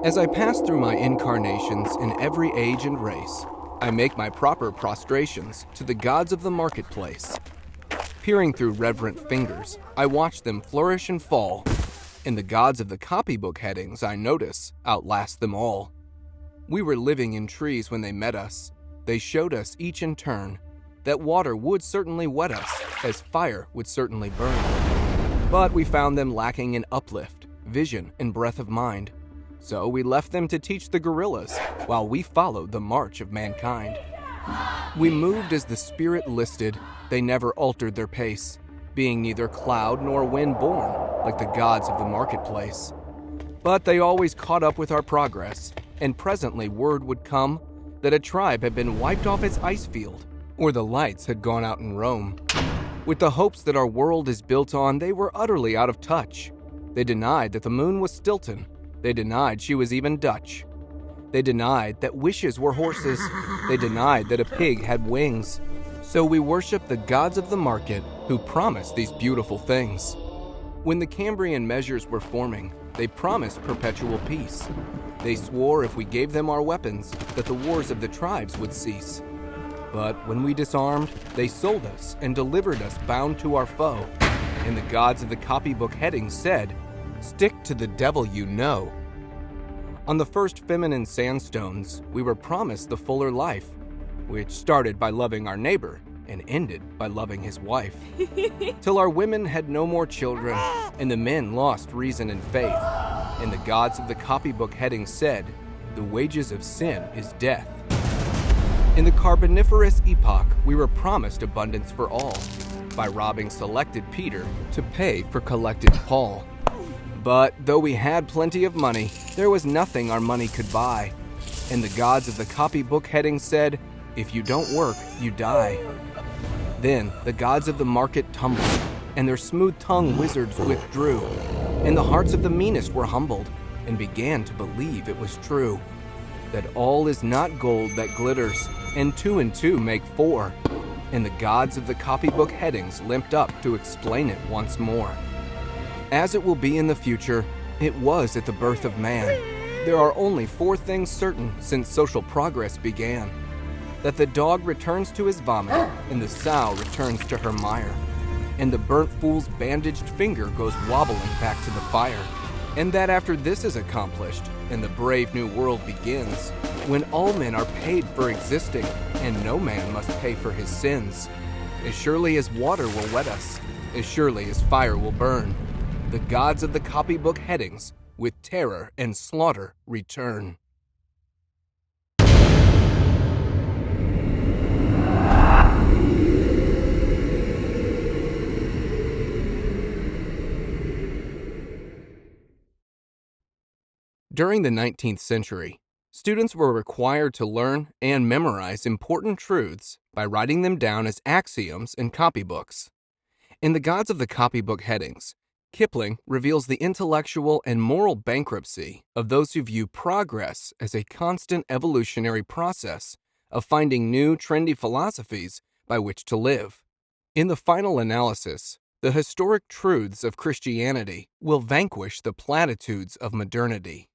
As I pass through my incarnations in every age and race, I make my proper prostrations to the gods of the marketplace. Peering through reverent fingers, I watch them flourish and fall, and the gods of the copybook headings, I notice, outlast them all. We were living in trees when they met us. They showed us each in turn that water would certainly wet us, as fire would certainly burn. But we found them lacking in uplift, vision, and breadth of mind. So we left them to teach the gorillas, while we followed the march of mankind. We moved as the spirit listed. They never altered their pace, being neither cloud nor wind-borne, like the gods of the marketplace. But they always caught up with our progress, and presently word would come that a tribe had been wiped off its icefield, or the lights had gone out in Rome. With the hopes that our world is built on, they were utterly out of touch. They denied that the moon was Stilton. They denied she was even Dutch. They denied that wishes were horses. They denied that a pig had wings. So we worship the gods of the market who promised these beautiful things. When the Cambrian measures were forming, they promised perpetual peace. They swore if we gave them our weapons, that the wars of the tribes would cease. But when we disarmed, they sold us and delivered us bound to our foe. And the gods of the copybook headings said, "Stick to the devil you know." On the first feminine sandstones, we were promised the fuller life, which started by loving our neighbor and ended by loving his wife. Till our women had no more children, and the men lost reason and faith. And the gods of the copybook headings said, "The wages of sin is death." In the Carboniferous epoch, we were promised abundance for all, by robbing selected Peter to pay for collected Paul. But though we had plenty of money, there was nothing our money could buy. And the gods of the copybook headings said, "If you don't work, you die." Then the gods of the market tumbled, and their smooth-tongued wizards withdrew, and the hearts of the meanest were humbled, and began to believe it was true, that all is not gold that glitters, and two make four. And the gods of the copybook headings limped up to explain it once more. As it will be in the future, it was at the birth of man. There are only 4 things certain since social progress began: that the dog returns to his vomit, and the sow returns to her mire, and the burnt fool's bandaged finger goes wobbling back to the fire, and that after this is accomplished, and the brave new world begins, when all men are paid for existing, and no man must pay for his sins. As surely as water will wet us, as surely as fire will burn, the gods of the copybook headings, with terror and slaughter, return. During the 19th century, students were required to learn and memorize important truths by writing them down as axioms in copybooks. In the gods of the copybook headings, Kipling reveals the intellectual and moral bankruptcy of those who view progress as a constant evolutionary process of finding new, trendy philosophies by which to live. In the final analysis, the historic truths of Christianity will vanquish the platitudes of modernity.